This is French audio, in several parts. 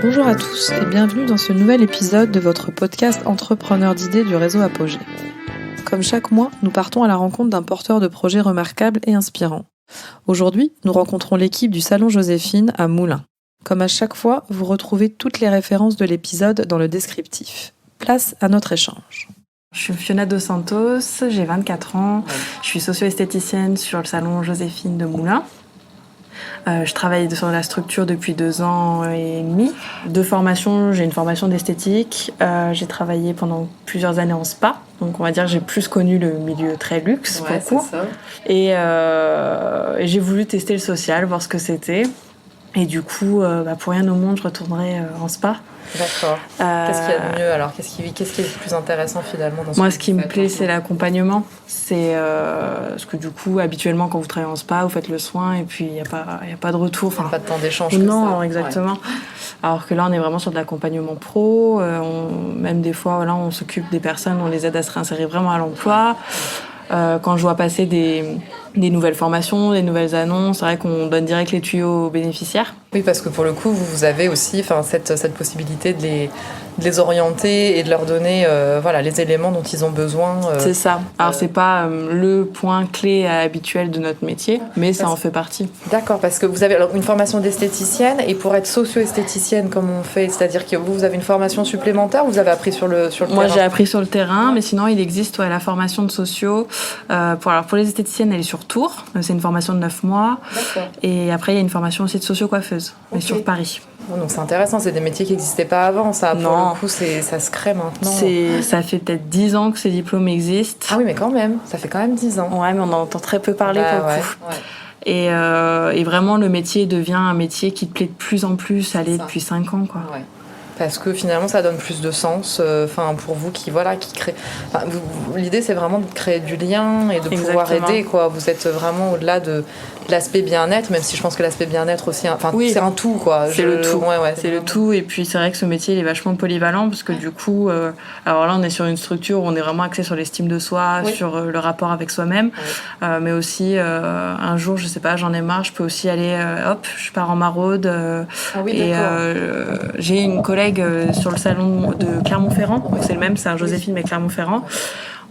Bonjour à tous et bienvenue dans ce nouvel épisode de votre podcast Entrepreneurs d'idées du réseau Apogée. Comme chaque mois, nous partons à la rencontre d'un porteur de projets remarquable et inspirant. Aujourd'hui, nous rencontrons l'équipe du Salon Joséphine à Moulins. Comme à chaque fois, vous retrouvez toutes les références de l'épisode dans le descriptif. Place à notre échange. Je suis Fiona Dos Santos, j'ai 24 ans, je suis socio-esthéticienne sur le Salon Joséphine de Moulins. Je travaille sur la structure depuis 2 ans et demi. De formation, j'ai une formation d'esthétique. J'ai travaillé pendant plusieurs années en spa. Donc on va dire que j'ai plus connu le milieu très luxe pour le coup. Et j'ai voulu tester le social, voir ce que c'était. Et du coup, pour rien au monde, je retournerai en spa. D'accord. Qu'est-ce qu'il y a de mieux alors ? Qu'est-ce qui est le plus intéressant finalement dans ce qui me plaît, c'est l'accompagnement. C'est parce que du coup, habituellement, quand vous travaillez en spa, vous faites le soin et puis il n'y a pas de retour. Il n'y a pas de temps d'échange. Non, exactement. Ouais. Alors que là, on est vraiment sur de l'accompagnement pro. Même des fois, on s'occupe des personnes, on les aide à se réinsérer vraiment à l'emploi. Quand je vois passer des nouvelles formations, des nouvelles annonces, c'est vrai qu'on donne direct les tuyaux aux bénéficiaires. Oui, parce que pour le coup, vous avez aussi cette possibilité de les orienter et de leur donner les éléments dont ils ont besoin. C'est ça. Alors, c'est pas le point clé habituel de notre métier, mais ça en fait partie. D'accord, parce que vous avez alors une formation d'esthéticienne et pour être socio-esthéticienne comme on fait, c'est-à-dire que vous avez une formation supplémentaire ou vous avez appris sur le terrain ? Moi, j'ai appris sur le terrain, mais sinon, il existe la formation de socio. Pour les esthéticiennes, elle est sur Tours. C'est une formation de 9 mois. D'accord. Et après, il y a une formation aussi de socio-coiffeuse, mais sur Paris. Donc c'est intéressant, c'est des métiers qui n'existaient pas avant, ça. Non. Pour le coup, ça se crée maintenant. Ça fait peut-être 10 ans que ces diplômes existent. Ah oui, mais quand même, ça fait quand même 10 ans. Ouais, mais on en entend très peu parler pour le coup. Ouais. Et vraiment, le métier devient un métier qui te plaît de plus en plus, depuis 5 ans, quoi. Ouais. Parce que finalement, ça donne plus de sens pour vous qui crée. L'idée, c'est vraiment de créer du lien et de pouvoir aider, quoi. Vous êtes vraiment au-delà de l'aspect bien-être, même si je pense que l'aspect bien-être aussi, c'est un tout, quoi. C'est le tout. C'est le tout. Et puis, c'est vrai que ce métier, il est vachement polyvalent parce que du coup, alors là, on est sur une structure où on est vraiment axé sur l'estime de soi, sur le rapport avec soi-même, mais aussi un jour, je sais pas, j'en ai marre, je peux aussi aller, je pars en maraude. J'ai une collègue sur le salon de Clermont-Ferrand, donc c'est le même, c'est un Joséphine mais Clermont-Ferrand,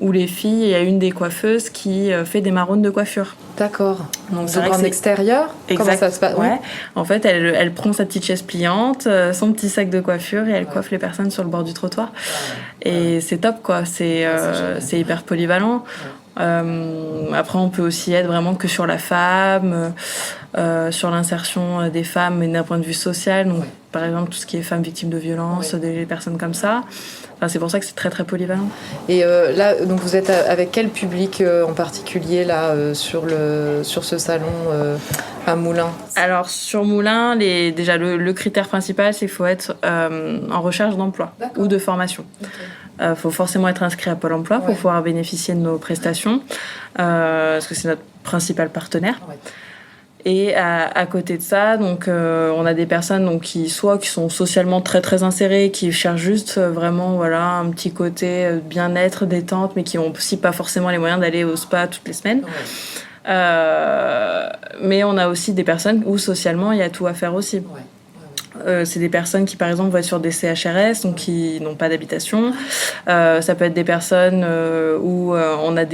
où les filles, il y a une des coiffeuses qui fait des maraudes de coiffure. D'accord. Donc en extérieur. Comment ça se passe ? Ouais. En fait, elle prend sa petite chaise pliante, son petit sac de coiffure et elle coiffe les personnes sur le bord du trottoir. Et c'est top, quoi. C'est hyper polyvalent. Après, on peut aussi être vraiment que sur la femme, sur l'insertion des femmes, mais d'un point de vue social. Donc, par exemple, tout ce qui est femmes victimes de violences, des personnes comme ça. Enfin, c'est pour ça que c'est très très polyvalent. Et là, donc vous êtes avec quel public en particulier là sur ce salon à Moulins ? Alors sur Moulins, déjà le critère principal, c'est qu'il faut être en recherche d'emploi ou de formation. Il faut forcément être inscrit à Pôle emploi pour pouvoir bénéficier de nos prestations, parce que c'est notre principal partenaire. Et à côté de ça, donc on a des personnes qui sont socialement très très insérées, qui cherchent juste vraiment un petit côté bien-être, détente, mais qui ont aussi pas forcément les moyens d'aller au spa toutes les semaines. Mais on a aussi des personnes où socialement il y a tout à faire aussi. C'est des personnes qui par exemple vont être sur des CHRS, donc qui n'ont pas d'habitation. Ça peut être des personnes où on a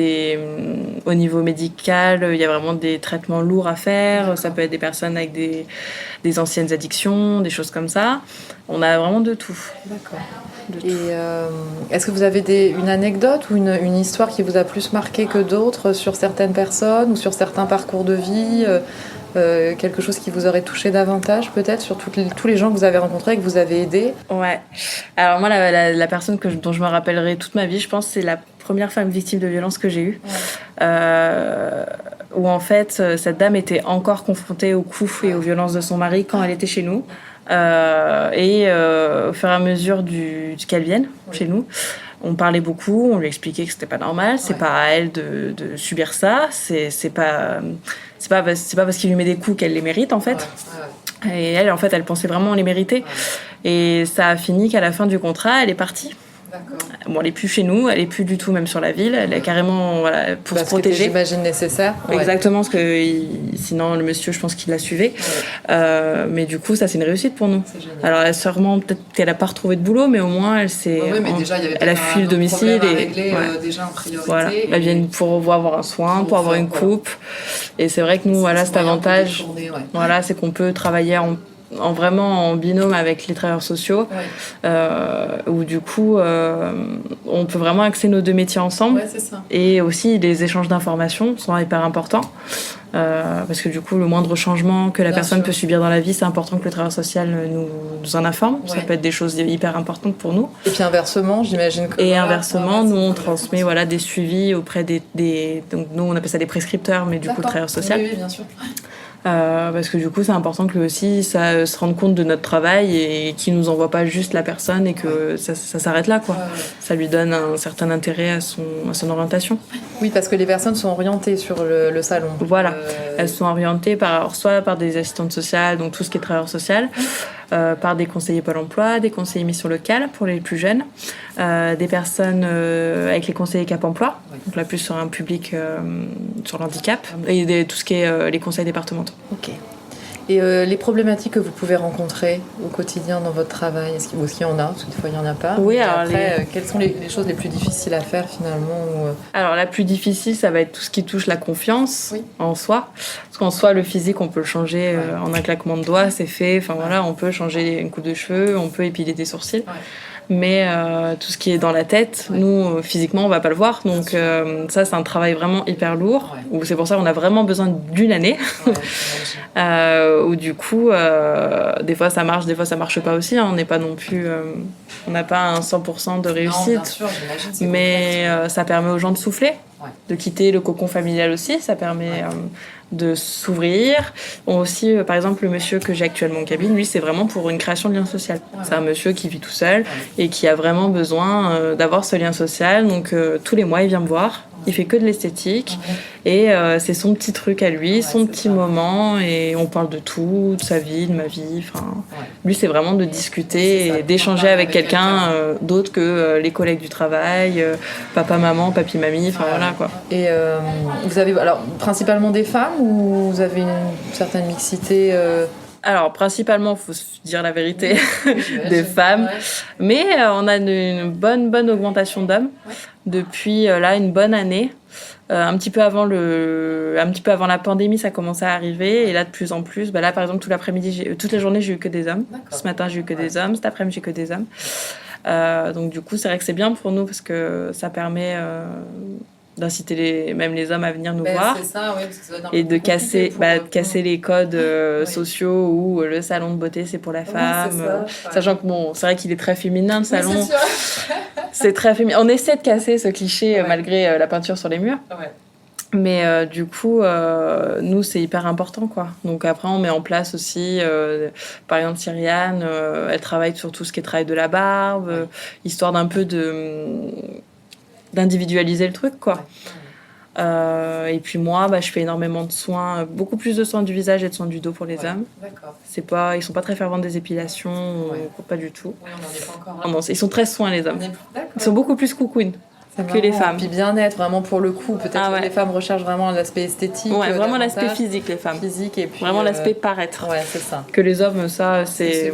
au niveau médical, il y a vraiment des traitements lourds à faire. D'accord. Ça peut être des personnes avec des anciennes addictions, des choses comme ça. On a vraiment de tout. D'accord. Et est-ce que vous avez une anecdote ou une histoire qui vous a plus marqué que d'autres sur certaines personnes ou sur certains parcours de vie quelque chose qui vous aurait touché davantage peut-être sur tous les gens que vous avez rencontrés et que vous avez aidés ? Ouais. Alors moi, la personne dont je me rappellerai toute ma vie, je pense, c'est la première femme victime de violence que j'ai eue. Où en fait, cette dame était encore confrontée aux coups et aux violences de son mari quand elle était chez nous. Au fur et à mesure qu'elle vienne chez nous, on parlait beaucoup, on lui expliquait que c'était pas normal, c'est pas à elle de subir ça, c'est pas parce qu'il lui met des coups qu'elle les mérite en fait. Et elle, en fait, elle pensait vraiment les mériter. Et ça a fini qu'à la fin du contrat, elle est partie. D'accord. Bon, elle est plus chez nous, elle est plus du tout même sur la ville, elle est carrément pour se protéger. J'imagine nécessaire. Exactement, parce que sinon le monsieur, je pense qu'il la suivait. Mais du coup, ça c'est une réussite pour nous. Alors sûrement peut-être qu'elle a pas retrouvé de boulot, mais au moins elle s'est, elle a fui le domicile et régler, déjà en priorité. Voilà, elle vient pour avoir un soin, pour avoir une coupe. Et c'est vrai que nous, voilà, cet avantage, voilà, c'est qu'on peut travailler vraiment en binôme avec les travailleurs sociaux, où du coup on peut vraiment axer nos deux métiers ensemble. C'est ça. Et aussi les échanges d'informations sont hyper importants, parce que du coup le moindre changement que la personne peut subir dans la vie, c'est important que le travailleur social nous en informe. Ça peut être des choses hyper importantes pour nous. Et puis inversement, j'imagine que... Et inversement, nous on transmet des suivis auprès des donc nous on appelle ça des prescripteurs, mais du coup le travailleur social. Oui, bien sûr. Parce que du coup c'est important que lui aussi ça se rende compte de notre travail et qu'il nous envoie pas juste la personne et que ça s'arrête là, quoi. Ça lui donne un certain intérêt à son orientation. Oui, parce que les personnes sont orientées sur le salon. Voilà, elles sont orientées soit par des assistantes sociales, donc tout ce qui est travailleur social, par des conseillers Pôle emploi, des conseillers mission locale pour les plus jeunes, des personnes avec les conseillers Cap emploi, donc là plus sur un public sur l'handicap, et tout ce qui est les conseils départementaux. Ok. Et les problématiques que vous pouvez rencontrer au quotidien dans votre travail, est-ce qu'il y en a? Parce que des fois, il n'y en a pas. Oui, alors après, quelles sont les choses les plus difficiles à faire finalement Alors, la plus difficile, ça va être tout ce qui touche la confiance en soi. Parce qu'en soi, le physique, on peut le changer en un claquement de doigts, c'est fait. Enfin voilà, on peut changer une coupe de cheveux, on peut épiler des sourcils. Mais tout ce qui est dans la tête, nous, physiquement, on va pas le voir. Donc ça, c'est un travail vraiment hyper lourd. C'est pour ça qu'on a vraiment besoin d'une année. Où du coup, des fois ça marche, des fois ça marche pas aussi. On n'est pas non plus... on n'a pas un 100% de réussite. Non, bien sûr, j'imagine, mais ça permet aux gens de souffler, de quitter le cocon familial aussi. Ça permet... de s'ouvrir. Aussi, par exemple, le monsieur que j'ai actuellement en cabine, lui, c'est vraiment pour une création de lien social. C'est un monsieur qui vit tout seul et qui a vraiment besoin d'avoir ce lien social. Donc, tous les mois, il vient me voir. Il fait que de l'esthétique. Et c'est son petit truc à lui, son petit moment. Et on parle de tout, de sa vie, de ma vie. Lui, c'est vraiment de discuter et d'échanger avec quelqu'un d'autre que les collègues du travail, papa, maman, papy, mamie. Voilà, quoi. Et vous avez alors principalement des femmes ou vous avez une certaine mixité Alors, principalement, il faut se dire la vérité, des femmes. Mais on a une bonne augmentation d'hommes depuis là une bonne année. Un petit peu avant la pandémie, ça commençait à arriver. Et là, de plus en plus, là, par exemple, tout l'après-midi, toute la journée, j'ai eu que des hommes. Ce matin, j'ai eu que des hommes. Cet après-midi, j'ai que des hommes. Donc, du coup, c'est vrai que c'est bien pour nous parce que ça permet... d'inciter même les hommes à venir nous voir, c'est ça, parce que ça doit être et de casser les codes sociaux où le salon de beauté c'est pour la femme, sachant que c'est vrai qu'il est très féminin le salon, c'est très féminin. On essaie de casser ce cliché malgré la peinture sur les murs. Mais du coup, nous, c'est hyper important, quoi. Donc après, on met en place aussi, par exemple, Cyriane, elle travaille sur tout ce qui est travail de la barbe, histoire d'un peu d'individualiser le truc, quoi. Et puis moi, je fais énormément de soins, beaucoup plus de soins du visage et de soins du dos pour les hommes. Ils sont pas très fervents des épilations, pas du tout. Oui, on n'en est pas encore. Non, ils sont très soins, les hommes. Ils sont beaucoup plus cocoon que les femmes. Puis bien-être, vraiment pour le coup. Peut-être que les femmes recherchent vraiment l'aspect esthétique. Vraiment l'aspect physique, les femmes. Physique et puis, vraiment l'aspect paraître. C'est ça. Que les hommes, ça, c'est...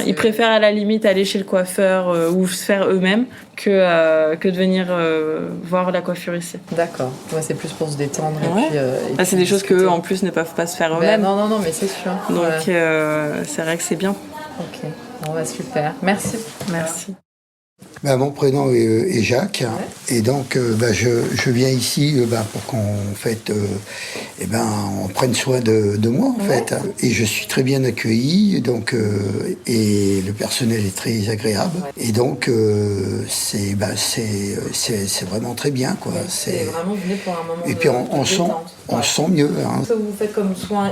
ils préfèrent à la limite aller chez le coiffeur ou se faire eux-mêmes que de venir voir la coiffure ici. D'accord. C'est plus pour se détendre. Et puis, c'est des choses qu'eux, en plus, ne peuvent pas se faire eux-mêmes. Non, mais c'est sûr. Donc, c'est vrai que c'est bien. Ok. Super. Merci. Merci. Mon prénom est Jacques, et donc je viens ici pour qu'on on prenne soin de moi en fait. Et je suis très bien accueilli, donc et le personnel est très agréable, et donc c'est vraiment très bien, quoi. C'est vraiment venu pour un moment. Et puis on sent mieux. Ce que vous faites comme soin,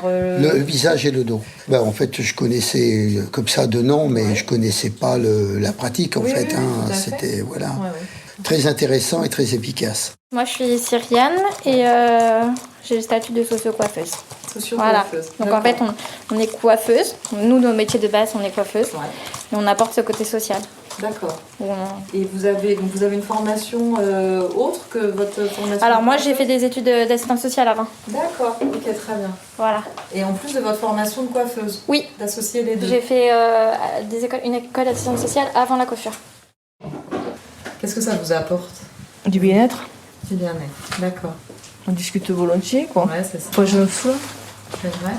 le visage et le dos. En fait, je connaissais comme ça de nom, mais je connaissais pas la pratique en fait. C'était très intéressant et très efficace. Moi, je suis Cyriane et j'ai le statut de socio-coiffeuse. Voilà. Donc en fait, on est coiffeuse. Nous, nos métiers de base, on est coiffeuse. Et on apporte ce côté social. D'accord. Bon. Et vous avez une formation autre que votre formation? Alors moi j'ai fait des études d'assistante sociale avant. D'accord, ok, très bien. Voilà. Et en plus de votre formation de coiffeuse? Oui. D'associer les deux? J'ai fait une école d'assistante sociale avant la coiffure. Qu'est-ce que ça vous apporte? Du bien-être. Du bien-être, d'accord. On discute volontiers, quoi. Ouais, c'est ça. Moi, je me fous. C'est vrai.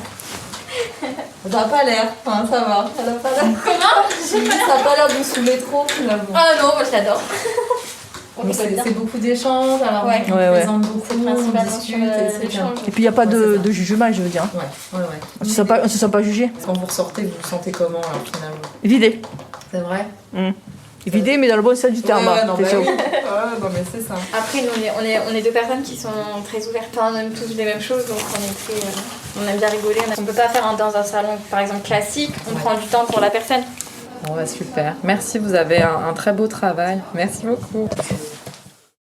Ça n'a pas l'air, enfin, ça va. Elle a pas l'air. Comment? Ça n'a pas l'air de vous saouler trop finalement. Ah non, moi je l'adore. C'est beaucoup d'échanges, alors on présente beaucoup, on discute, etc. Et puis il n'y a pas de jugement, je veux dire. Ouais. On ne se sent pas jugé. Quand vous ressortez, vous vous sentez comment alors finalement? Vidé. C'est vrai? Vidé, mais dans le bon sens du terme. Ouais, non, mais c'est ça. Après, nous, on est deux personnes qui sont très ouvertes. Enfin, on aime tous les mêmes choses, donc on aime bien rigoler. On ne peut pas faire dans un salon, par exemple, classique. On prend du temps pour la personne. Bon, bah, super. Merci, vous avez un très beau travail. Merci beaucoup.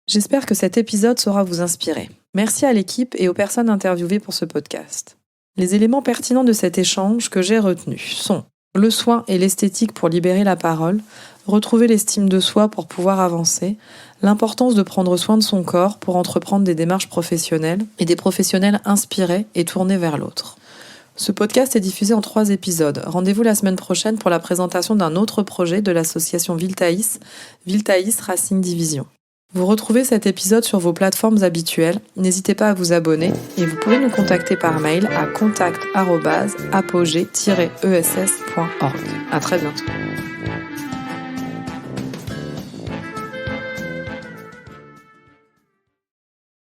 J'espère que cet épisode saura vous inspirer. Merci à l'équipe et aux personnes interviewées pour ce podcast. Les éléments pertinents de cet échange que j'ai retenus sont le soin et l'esthétique pour libérer la parole, retrouver l'estime de soi pour pouvoir avancer, l'importance de prendre soin de son corps pour entreprendre des démarches professionnelles et des professionnels inspirés et tournés vers l'autre. Ce podcast est diffusé en 3 épisodes. Rendez-vous la semaine prochaine pour la présentation d'un autre projet de l'association Viltaïs Racing Division. Vous retrouvez cet épisode sur vos plateformes habituelles. N'hésitez pas à vous abonner et vous pouvez nous contacter par mail à contact@apogee-ess.org. À très bientôt.